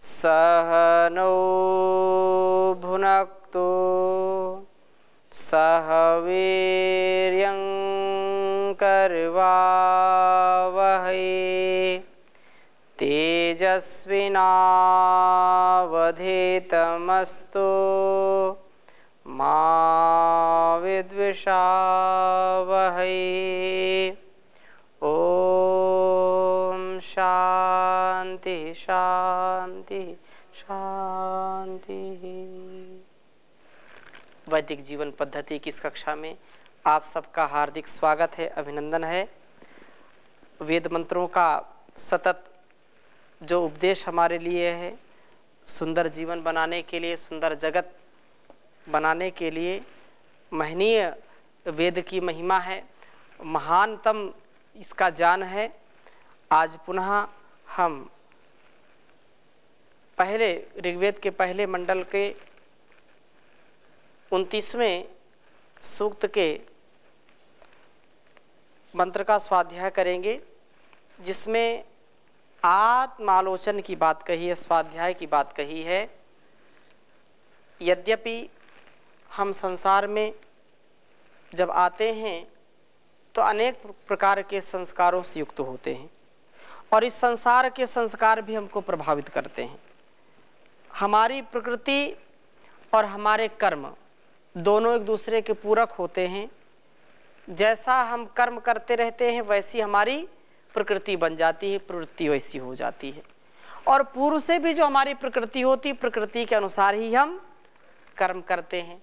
सह नो भुनक्तु सह वीर्यं करवावहै तेजस्विनावधीतमस्तु मा विद्विषावहै। ओम शांति शांति शांति। वैदिक जीवन पद्धति की इस कक्षा में आप सबका हार्दिक स्वागत है, अभिनंदन है। वेद मंत्रों का सतत जो उपदेश हमारे लिए है, सुंदर जीवन बनाने के लिए, सुंदर जगत बनाने के लिए महनीय वेद की महिमा है, महानतम इसका ज्ञान है। आज पुनः हम पहले ऋग्वेद के पहले मंडल के 29वें सूक्त के मंत्र का स्वाध्याय करेंगे, जिसमें आत्मालोचन की बात कही है, स्वाध्याय की बात कही है। यद्यपि हम संसार में जब आते हैं तो अनेक प्रकार के संस्कारों से युक्त होते हैं और इस संसार के संस्कार भी हमको प्रभावित करते हैं। हमारी प्रकृति और हमारे कर्म दोनों एक दूसरे के पूरक होते हैं। जैसा हम कर्म करते रहते हैं वैसी हमारी प्रकृति बन जाती है, प्रवृत्ति वैसी हो जाती है। और पूर्व से भी जो हमारी प्रकृति होती, प्रकृति के अनुसार ही हम कर्म करते हैं।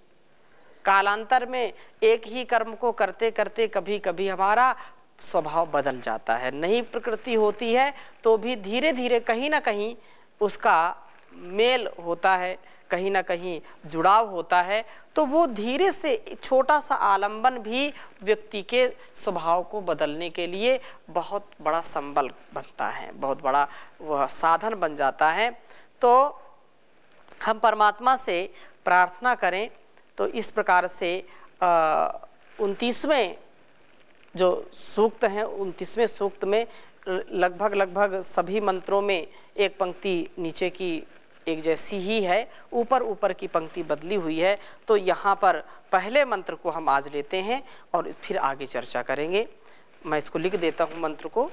कालांतर में एक ही कर्म को करते करते कभी कभी हमारा स्वभाव बदल जाता है। नई प्रकृति होती है तो भी धीरे धीरे कहीं ना कहीं उसका मेल होता है, कहीं ना कहीं जुड़ाव होता है। तो वो धीरे से छोटा सा आलंबन भी व्यक्ति के स्वभाव को बदलने के लिए बहुत बड़ा संबल बनता है, बहुत बड़ा वह साधन बन जाता है। तो हम परमात्मा से प्रार्थना करें तो इस प्रकार से 29वें जो सूक्त हैं, 29वें सूक्त में लगभग सभी मंत्रों में एक पंक्ति नीचे की एक जैसी ही है, ऊपर की पंक्ति बदली हुई है। तो यहाँ पर पहले मंत्र को हम आज लेते हैं और फिर आगे चर्चा करेंगे। मैं इसको लिख देता हूँ मंत्र को।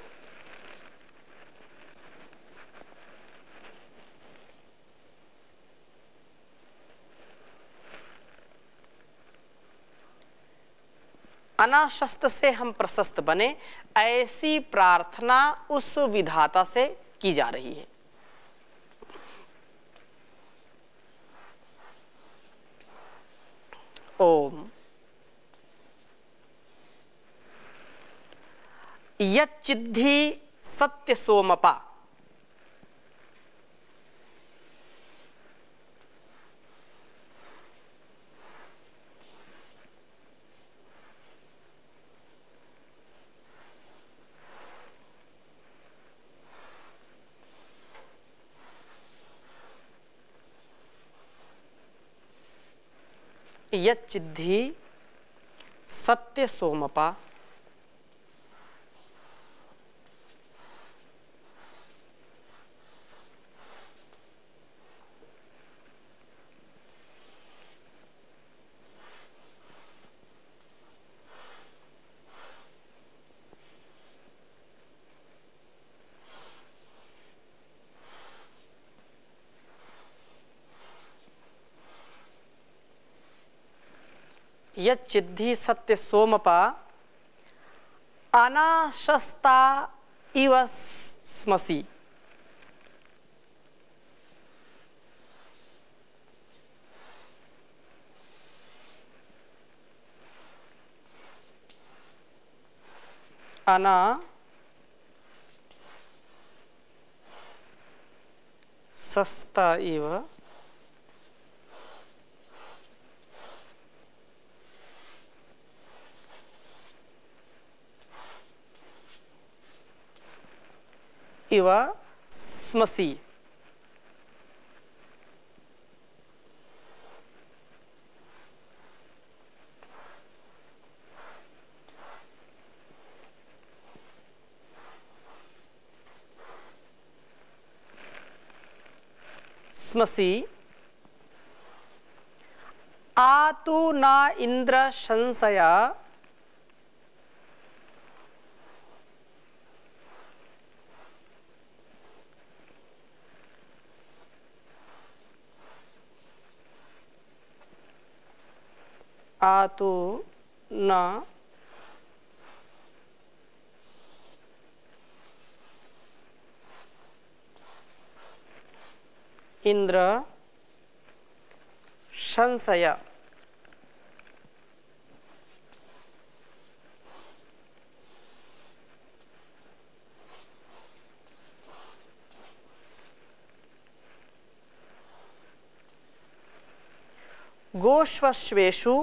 अनाशस्त से हम प्रशस्त बने, ऐसी प्रार्थना उस विधाता से की जा रही है। ओम यच्चिद्धि सत्य सोमपा यच्चिद्धि सत्य सोमपा यच्चिद्धि सत्य सोमपा अनाशस्ता इव स्मसि। अनाशस्ता इव इव स्मसि। स्मसि आतु न इंद्र संशया आतु न इंद्र संशय। गोश्वश्वेषु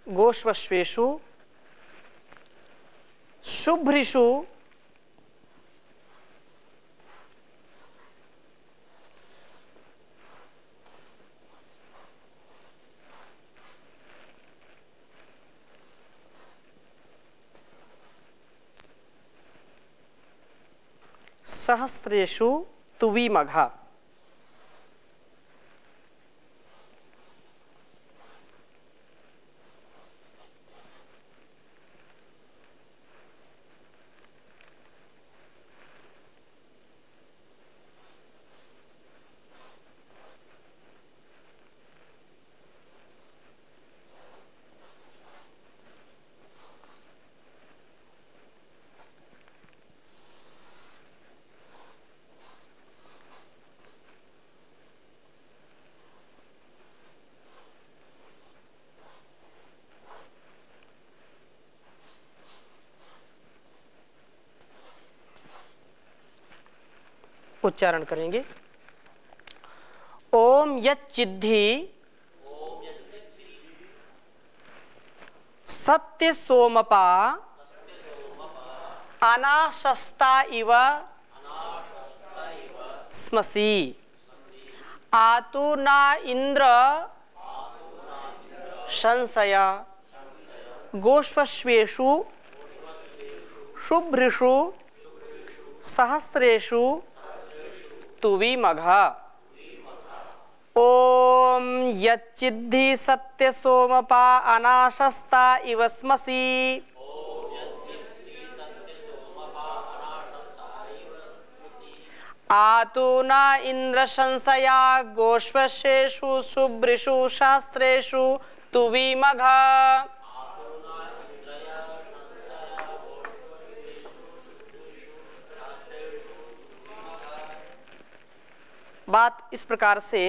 गोश्वश्वेषु शुभ्रिषु सहस्रेषु तुविमघा। उच्चारण करेंगे। ओम यच्चिद्धि सत्य सोमपा अनाशस्ता इव स्मसि आतु न इंद्र संशय गोश्वश्वेषु शुभ्रिषु सहस्रेषु तुविमघा। ओम यच्चिद्धि सत्य सोमपा अनाशस्ता इव स्मसि आतु न इंद्र संशया गोश्वश्वेषु शुभ्रिषु सहस्रेषु तुविमघा। बात इस प्रकार से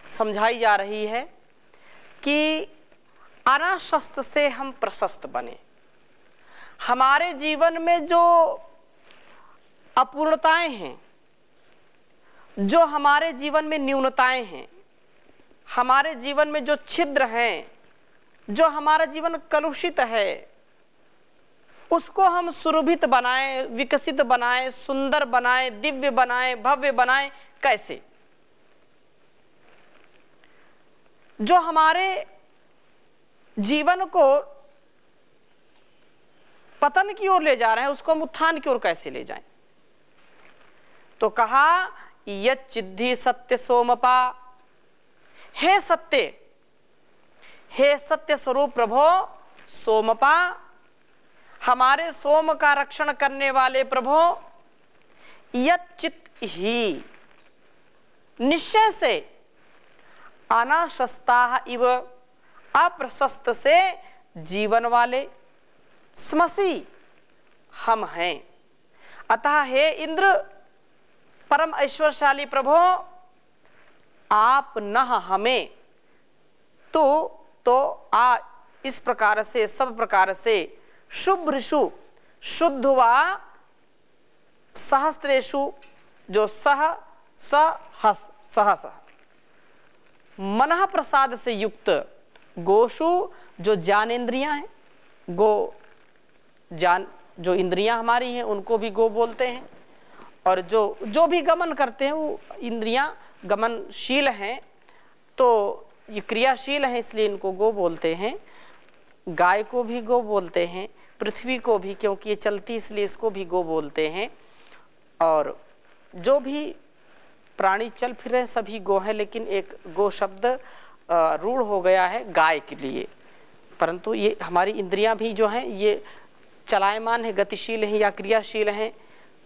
समझाई जा रही है कि अनाशस्त से हम प्रशस्त बने। हमारे जीवन में जो अपूर्णताएं हैं, जो हमारे जीवन में न्यूनताएं हैं, हमारे जीवन में जो छिद्र हैं, जो हमारा जीवन कलुषित है, उसको हम सुरभित बनाएं, विकसित बनाएं, सुंदर बनाएं, दिव्य बनाएं, भव्य बनाएं। कैसे? जो हमारे जीवन को पतन की ओर ले जा रहे हैं, उसको हम उत्थान की ओर कैसे ले जाएं? तो कहा यच्चिद्धि सत्य सोमपा, हे सत्य स्वरूप प्रभो सोमपा, हमारे सोम का रक्षण करने वाले प्रभो, यच्चित ही निश्चय से अनाशस्ता इव अप्रशस्त से जीवन वाले स्मसि हम हैं। अतः हे इंद्र परम ऐश्वर्यशाली प्रभो, आप न हमें तो आ इस प्रकार से सब प्रकार से शुभ्रिषु शुद्ध व सहस्रेषु जो सहस मन प्रसाद से युक्त गोषु जो ज्ञानेन्द्रियां हैं, जो इंद्रियां हमारी हैं उनको भी गो बोलते हैं, और जो भी गमन करते हैं वो इंद्रियां गमनशील हैं, तो ये क्रियाशील हैं, इसलिए इनको गो बोलते हैं। गाय को भी गो बोलते हैं, पृथ्वी को भी, क्योंकि ये चलती इसलिए इसको भी गो बोलते हैं। और जो भी प्राणी चल फिर रहे सभी गो हैं, लेकिन एक गो शब्द रूढ़ हो गया है गाय के लिए। परंतु ये हमारी इंद्रियां भी जो हैं ये चलायमान है, गतिशील हैं या क्रियाशील हैं,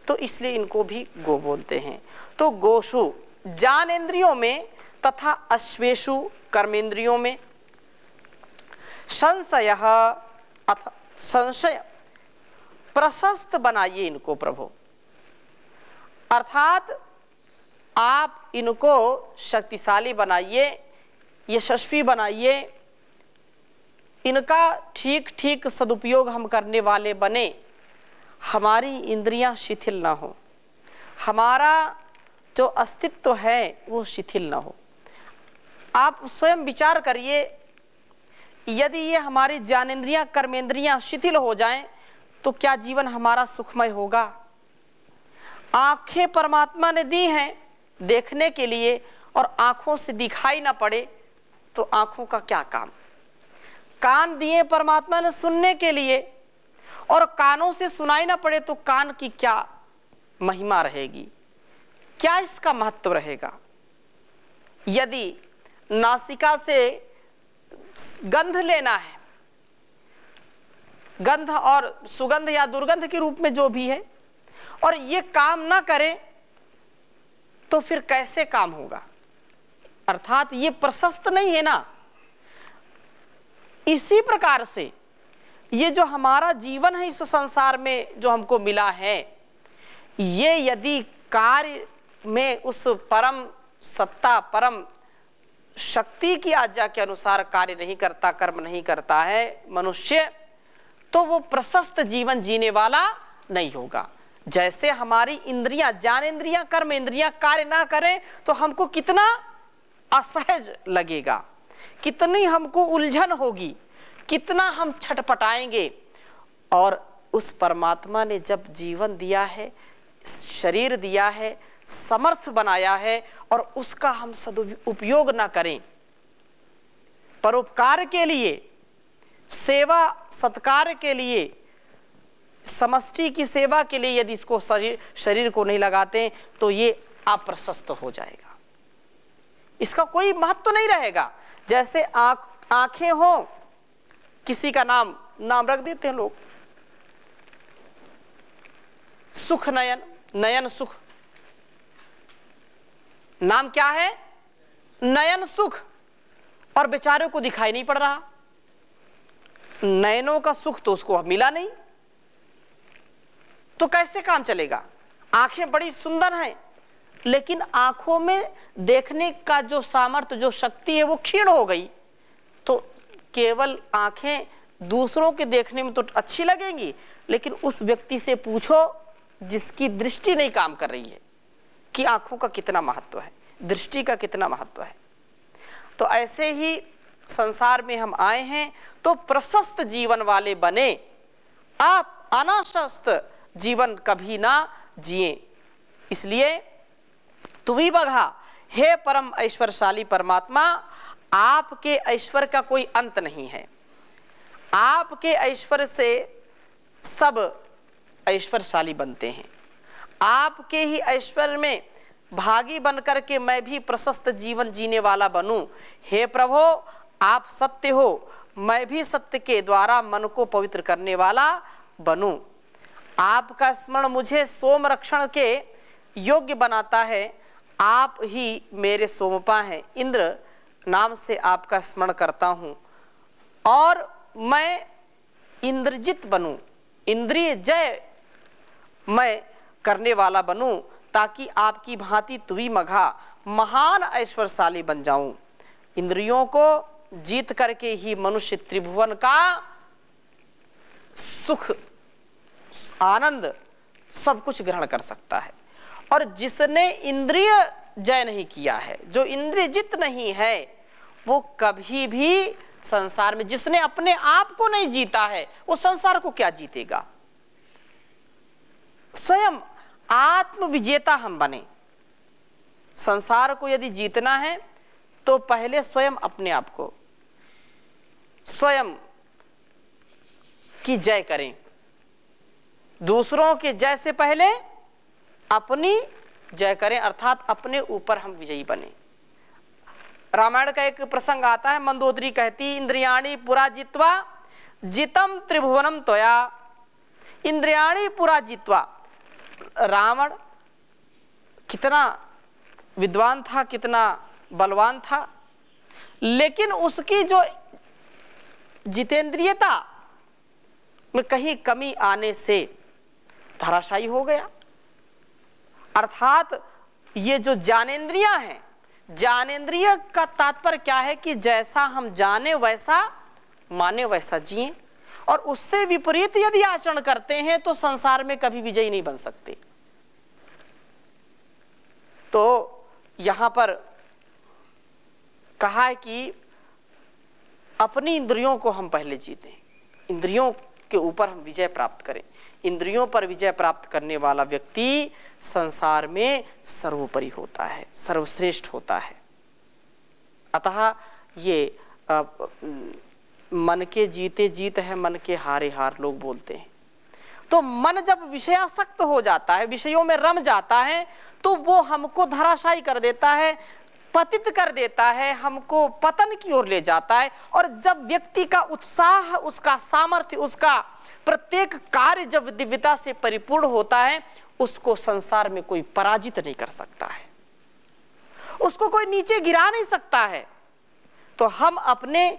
तो इसलिए इनको भी गो बोलते हैं। तो गोषु ज्ञानेन्द्रियों में तथा अश्वेषु कर्मेंद्रियों में संशय अथ संशय प्रशस्त बनाइए इनको प्रभु, अर्थात आप इनको शक्तिशाली बनाइए, यशस्वी बनाइए, इनका ठीक ठीक सदुपयोग हम करने वाले बने, हमारी इंद्रियां शिथिल ना हो, हमारा जो अस्तित्व है वो शिथिल ना हो। आप स्वयं विचार करिए, यदि ये हमारी ज्ञानेंद्रियां कर्मेंद्रियां शिथिल हो जाएं तो क्या जीवन हमारा सुखमय होगा? आंखें परमात्मा ने दी हैं देखने के लिए, और आंखों से दिखाई ना पड़े तो आंखों का क्या काम? कान दिए परमात्मा ने सुनने के लिए, और कानों से सुनाई ना पड़े तो कान की क्या महिमा रहेगी, क्या इसका महत्व रहेगा? यदि नासिका से गंध लेना है, गंध और सुगंध या दुर्गंध के रूप में जो भी है, और ये काम ना करे तो फिर कैसे काम होगा? अर्थात ये प्रशस्त नहीं है ना। इसी प्रकार से ये जो हमारा जीवन है इस संसार में जो हमको मिला है, ये यदि कार्य में उस परम सत्ता परम शक्ति की आज्ञा के अनुसार कार्य नहीं करता, कर्म नहीं करता है मनुष्य, तो वो प्रशस्त जीवन जीने वाला नहीं होगा। जैसे हमारी इंद्रियां, ज्ञानेंद्रियां कर्मेंद्रियां कार्य ना करें तो हमको कितना असहज लगेगा, कितनी हमको उलझन होगी, कितना हम छटपटाएंगे। और उस परमात्मा ने जब जीवन दिया है, शरीर दिया है, समर्थ बनाया है, और उसका हम सदुपयोग ना करें, परोपकार के लिए, सेवा सत्कार के लिए, समष्टि की सेवा के लिए यदि इसको शरीर को नहीं लगाते तो ये अप्रशस्त हो जाएगा, इसका कोई महत्व नहीं रहेगा। जैसे आंखें हो, किसी का नाम रख देते हैं लोग, सुख नयन, नयन सुख, नाम क्या है? नयन सुख, और बेचारे को दिखाई नहीं पड़ रहा, नयनों का सुख तो उसको मिला नहीं, तो कैसे काम चलेगा? आंखें बड़ी सुंदर हैं, लेकिन आंखों में देखने का जो सामर्थ्य, जो शक्ति है वो क्षीण हो गई, तो केवल आंखें दूसरों के देखने में तो अच्छी लगेंगी, लेकिन उस व्यक्ति से पूछो जिसकी दृष्टि नहीं काम कर रही है कि आंखों का कितना महत्व है, दृष्टि का कितना महत्व है। तो ऐसे ही संसार में हम आए हैं तो प्रशस्त जीवन वाले बने, आप अनाशस्त जीवन कभी ना जिए। इसलिए तुवी बघा, हे परम ऐश्वर्यशाली परमात्मा, आपके ऐश्वर्य का कोई अंत नहीं है, आपके ऐश्वर्य से सब ऐश्वर्यशाली बनते हैं, आपके ही ऐश्वर्य में भागी बनकर के मैं भी प्रशस्त जीवन जीने वाला बनूं। हे प्रभु, आप सत्य हो, मैं भी सत्य के द्वारा मन को पवित्र करने वाला बनूं। आपका स्मरण मुझे सोम रक्षण के योग्य बनाता है, आप ही मेरे सोमपा हैं, इंद्र नाम से आपका स्मरण करता हूं, और मैं इंद्रजित बनूं, इंद्रिय जय मैं करने वाला बनूं, ताकि आपकी भांति तुवी मघा महान ऐश्वर्यशाली बन जाऊं। इंद्रियों को जीत करके ही मनुष्य त्रिभुवन का सुख आनंद सब कुछ ग्रहण कर सकता है। और जिसने इंद्रिय जय नहीं किया है, जो इंद्रियजित नहीं है, वो कभी भी संसार में, जिसने अपने आप को नहीं जीता है, वो संसार को क्या जीतेगा? स्वयं आत्म विजेता हम बने। संसार को यदि जीतना है तो पहले स्वयं अपने आप को स्वयं की जय करें। दूसरों के जय से पहले अपनी जय करें, अर्थात अपने ऊपर हम विजयी बने। रामायण का एक प्रसंग आता है, मंदोदरी कहती इंद्रियाणी पुरा जित्वा जितम त्रिभुवनम त्वया। इंद्रियाणी पुरा जित्वा, रावण कितना विद्वान था, कितना बलवान था, लेकिन उसकी जो जितेंद्रियता में कहीं कमी आने से धराशायी हो गया। अर्थात ये जो ज्ञानेंद्रियां हैं, ज्ञानेंद्रिय का तात्पर्य क्या है कि जैसा हम जाने वैसा माने वैसा जिए, और उससे विपरीत यदि आचरण करते हैं तो संसार में कभी विजयी नहीं बन सकते। तो यहां पर कहा है कि अपनी इंद्रियों को हम पहले जीतें, इंद्रियों के ऊपर हम विजय प्राप्त करें। इंद्रियों पर विजय प्राप्त करने वाला व्यक्ति संसार में सर्वोपरि होता है, सर्वश्रेष्ठ होता है। अतः ये मन के जीते जीत है, मन के हारे हार लोग बोलते हैं। तो मन जब विषयासक्त हो जाता है, विषयों में रम जाता है, तो वो हमको धराशायी कर देता है, पतित कर देता है, हमको पतन की ओर ले जाता है। और जब व्यक्ति का उत्साह, उसका सामर्थ्य, उसका प्रत्येक कार्य जब दिव्यता से परिपूर्ण होता है, उसको संसार में कोई पराजित नहीं कर सकता है, उसको कोई नीचे गिरा नहीं सकता है। तो हम अपने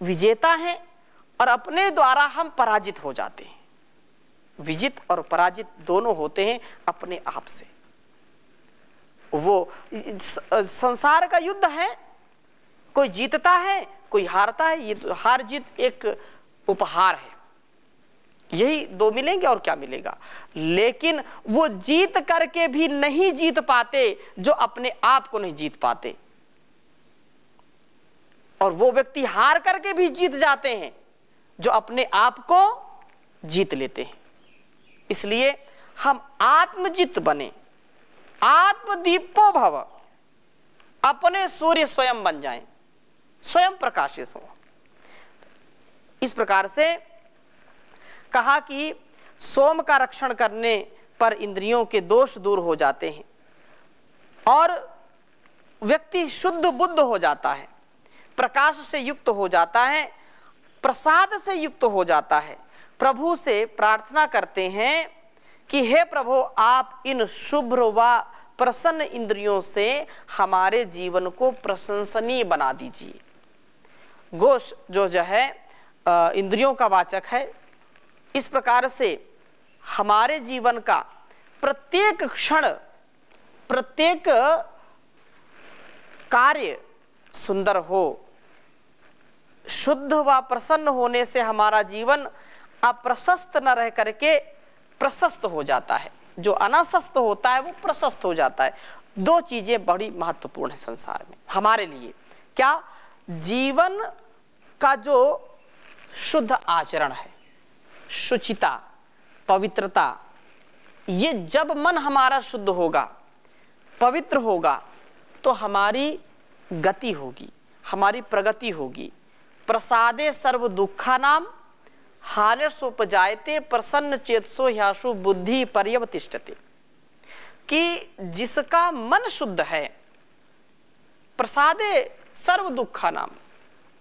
विजेता हैं और अपने द्वारा हम पराजित हो जाते हैं। विजित और पराजित दोनों होते हैं अपने आप से। वो संसार का युद्ध है, कोई जीतता है कोई हारता है। ये हार जीत एक उपहार है, यही दो मिलेंगे और क्या मिलेगा। लेकिन वो जीत करके भी नहीं जीत पाते जो अपने आप को नहीं जीत पाते, और वो व्यक्ति हार करके भी जीत जाते हैं जो अपने आप को जीत लेते हैं। इसलिए हम आत्मजित बने, आत्मदीपो भव, अपने सूर्य स्वयं बन जाएं, स्वयं प्रकाशित हो। इस प्रकार से कहा कि सोम का रक्षण करने पर इंद्रियों के दोष दूर हो जाते हैं और व्यक्ति शुद्ध बुद्ध हो जाता है, प्रकाश से युक्त हो जाता है, प्रसाद से युक्त हो जाता है। प्रभु से प्रार्थना करते हैं कि हे प्रभु, आप इन शुभ्र व प्रसन्न इंद्रियों से हमारे जीवन को प्रशंसनीय बना दीजिए। गोश जो है इंद्रियों का वाचक है। इस प्रकार से हमारे जीवन का प्रत्येक क्षण, प्रत्येक कार्य सुंदर हो। शुद्ध व प्रसन्न होने से हमारा जीवन अप्रशस्त न रह करके प्रशस्त हो जाता है। जो अनासक्त होता है वो प्रशस्त हो जाता है। दो चीजें बड़ी महत्वपूर्ण है संसार में हमारे लिए। क्या? जीवन का जो शुद्ध आचरण है, शुचिता, पवित्रता, ये जब मन हमारा शुद्ध होगा, पवित्र होगा, तो हमारी गति होगी, हमारी प्रगति होगी। प्रसादे सर्व दुखानाम हानिर्सोपजायते प्रसन्न चेतसो ह्याशु बुद्धि पर्यवतिष्ठते। कि जिसका मन शुद्ध है, प्रसादे सर्व दुखानाम,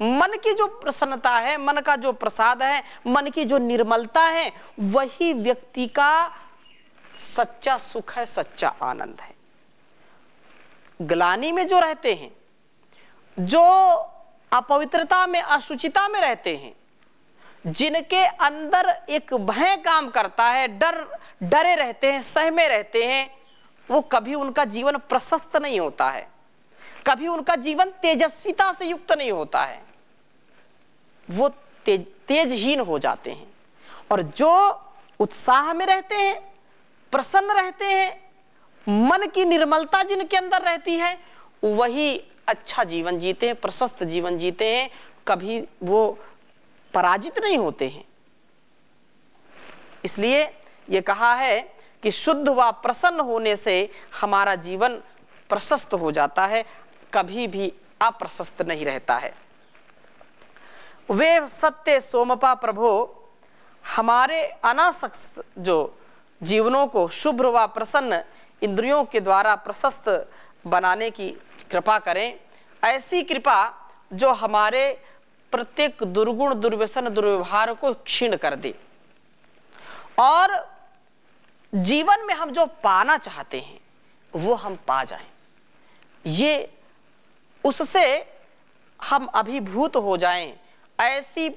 मन की जो प्रसन्नता है, मन का जो प्रसाद है, मन की जो निर्मलता है, वही व्यक्ति का सच्चा सुख है, सच्चा आनंद है। ग्लानि में जो रहते हैं, जो अपवित्रता में, अशुचिता में रहते हैं, जिनके अंदर एक भय काम करता है, डरे रहते हैं, सहमे रहते हैं, वो कभी उनका जीवन प्रशस्त नहीं होता है, कभी उनका जीवन तेजस्विता से युक्त नहीं होता है। वो तेजहीन हो जाते हैं। और जो उत्साह में रहते हैं, प्रसन्न रहते हैं, मन की निर्मलता जिनके अंदर रहती है, वही अच्छा जीवन जीते हैं, प्रशस्त जीवन जीते हैं, कभी वो पराजित नहीं होते हैं। इसलिए ये कहा है कि शुद्ध व प्रसन्न होने से हमारा जीवन प्रशस्त हो जाता है, कभी भी अप्रशस्त नहीं रहता है। वे सत्य सोमपा प्रभो हमारे अनासक्त जो जीवनों को शुभ्र व प्रसन्न इंद्रियों के द्वारा प्रशस्त बनाने की कृपा करें। ऐसी कृपा जो हमारे प्रत्येक दुर्गुण दुर्व्यसन दुर्व्यवहार को क्षीण कर दे और जीवन में हम जो पाना चाहते हैं वो हम पा जाएं। ये उससे हम अभिभूत हो जाएं। ऐसी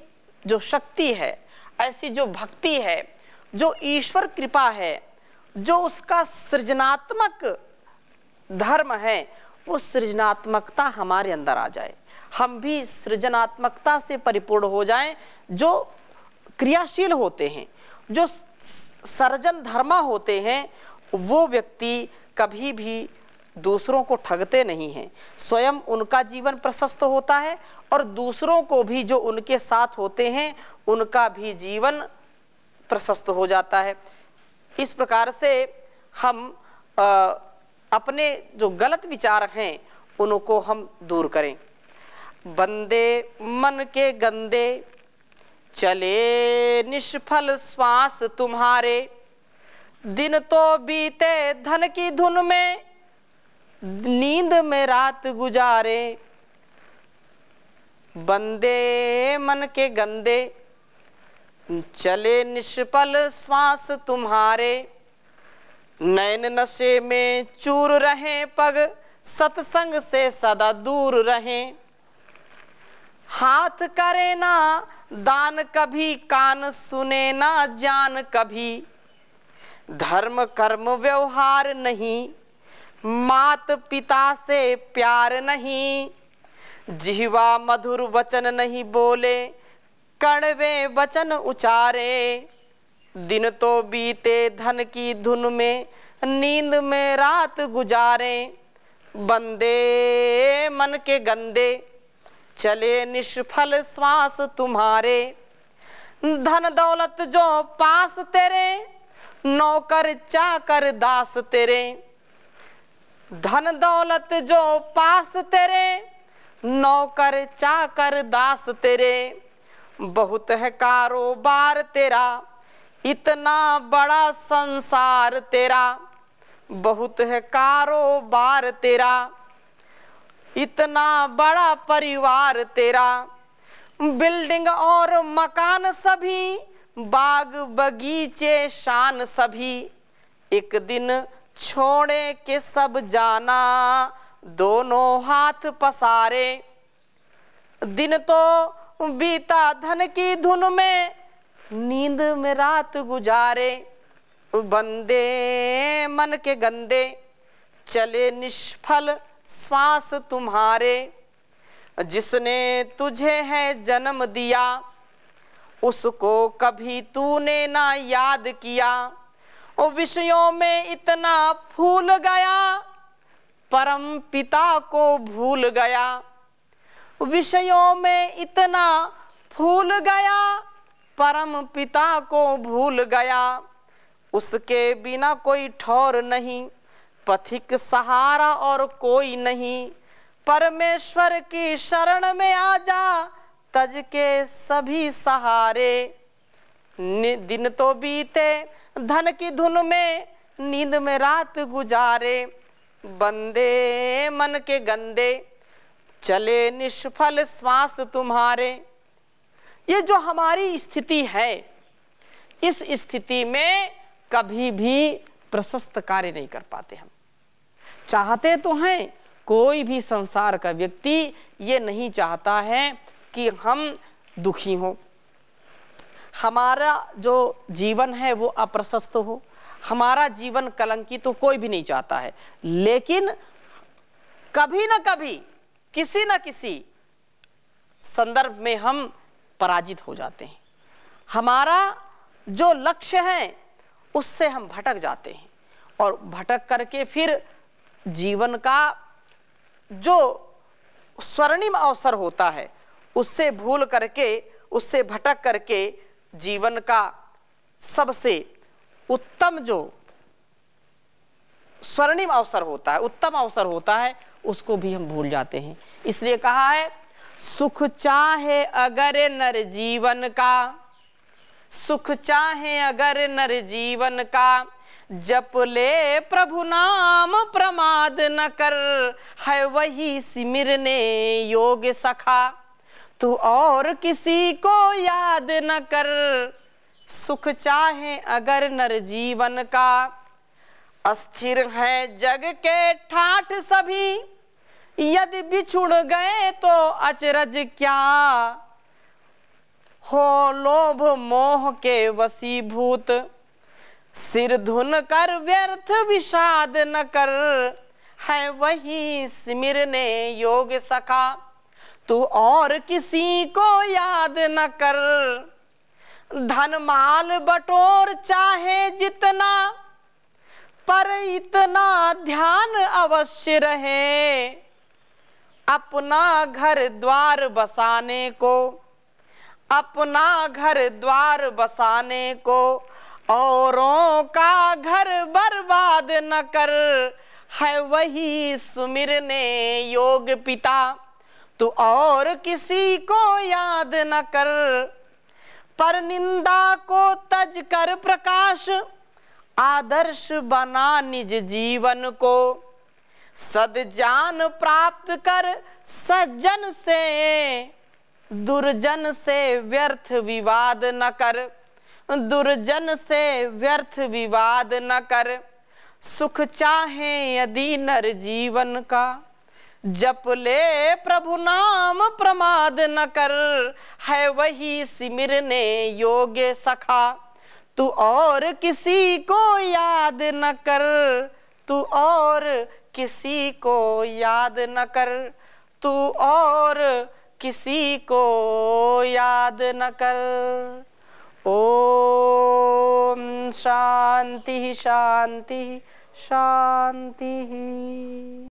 जो शक्ति है, ऐसी जो भक्ति है, जो ईश्वर कृपा है, जो उसका सृजनात्मक धर्म है, वो सृजनात्मकता हमारे अंदर आ जाए, हम भी सृजनात्मकता से परिपूर्ण हो जाएं। जो क्रियाशील होते हैं, जो सर्जन धर्मा होते हैं, वो व्यक्ति कभी भी दूसरों को ठगते नहीं हैं। स्वयं उनका जीवन प्रशस्त होता है और दूसरों को भी जो उनके साथ होते हैं उनका भी जीवन प्रशस्त हो जाता है। इस प्रकार से हम अपने जो गलत विचार हैं उनको हम दूर करें। बंदे मन के गंदे चले निष्फल श्वास तुम्हारे, दिन तो बीते धन की धुन में नींद में रात गुजारे। बंदे मन के गंदे चले निष्फल श्वास तुम्हारे, नैन नशे में चूर रहें पग सत्संग से सदा दूर रहें। हाथ करे ना दान कभी, कान सुने ना जान कभी, धर्म कर्म व्यवहार नहीं, मात पिता से प्यार नहीं, जिह्वा मधुर वचन नहीं बोले, कड़वे वचन उचारे। दिन तो बीते धन की धुन में नींद में रात गुजारे। बंदे मन के गंदे चले निष्फल श्वास तुम्हारे, धन दौलत जो पास तेरे, नौकर चाकर दास तेरे। धन दौलत जो पास तेरे, नौकर चाकर दास तेरे। बहुत है कारोबार तेरा, इतना बड़ा संसार तेरा। बहुत है कारोबार तेरा, इतना बड़ा परिवार तेरा। बिल्डिंग और मकान सभी, बाग बगीचे शान सभी। एक दिन छोड़े के सब जाना, दोनों हाथ पसारे। दिन तो बीता धन की धुन में, नींद में रात गुजारे। बंदे मन के गंदे चले निष्फल श्वास तुम्हारे। जिसने तुझे है जन्म दिया, उसको कभी तूने ना याद किया। ओ विषयों में इतना फूल गया, परम पिता को भूल गया। विषयों में इतना फूल गया, परम पिता को भूल गया। उसके बिना कोई ठौर नहीं, पथिक सहारा और कोई नहीं। परमेश्वर की शरण में आजा, तज के सभी सहारे। दिन तो बीते धन की धुन में, नींद में रात गुजारे। बंदे मन के गंदे चले निष्फल श्वास तुम्हारे। ये जो हमारी स्थिति है, इस स्थिति में कभी भी प्रशस्त कार्य नहीं कर पाते। हम चाहते तो हैं, कोई भी संसार का व्यक्ति ये नहीं चाहता है कि हम दुखी हों, हमारा जो जीवन है वो अप्रशस्त हो, हमारा जीवन कलंकित तो कोई भी नहीं चाहता है। लेकिन कभी ना कभी, किसी न किसी संदर्भ में हम पराजित हो जाते हैं। हमारा जो लक्ष्य है उससे हम भटक जाते हैं और भटक करके फिर जीवन का जो स्वर्णिम अवसर होता है उससे भूल करके, उससे भटक करके जीवन का सबसे उत्तम जो स्वर्णिम अवसर होता है, उत्तम अवसर होता है, उसको भी हम भूल जाते हैं। इसलिए कहा है सुख चाहे अगर नर जीवन का, सुख चाहे अगर नर जीवन का, जप ले प्रभु नाम प्रमाद न कर, है वही सिमरने योग सखा, तू और किसी को याद न कर। सुख चाहे अगर नर जीवन का, अस्थिर है जग के ठाठ सभी, यदि बिछुड़ गए तो अचरज क्या, हो लोभ मोह के वशीभूत, सिर धुन कर व्यर्थ विषाद न कर, है वही सिमरने योग सखा, तू और किसी को याद न कर। धन माल बटोर चाहे जितना, पर इतना ध्यान अवश्य रहे, अपना घर द्वार बसाने को, अपना घर द्वार बसाने को, औरों का घर बर्बाद न कर, है वही सुमिरने योग पिता, तू और किसी को याद न कर। पर निंदा को तज कर प्रकाश, आदर्श बना निज जीवन को, सद्जान प्राप्त कर सज्जन से, दुर्जन से व्यर्थ विवाद न कर, दुर्जन से व्यर्थ विवाद न कर। सुख चाहे यदि नर जीवन का, जप ले प्रभु नाम प्रमाद न कर, है वही सिमरने योग्य सखा, तू और किसी को याद न कर, तू और किसी को याद न कर, तू और किसी को याद न कर। ओम शांति शांति शांति।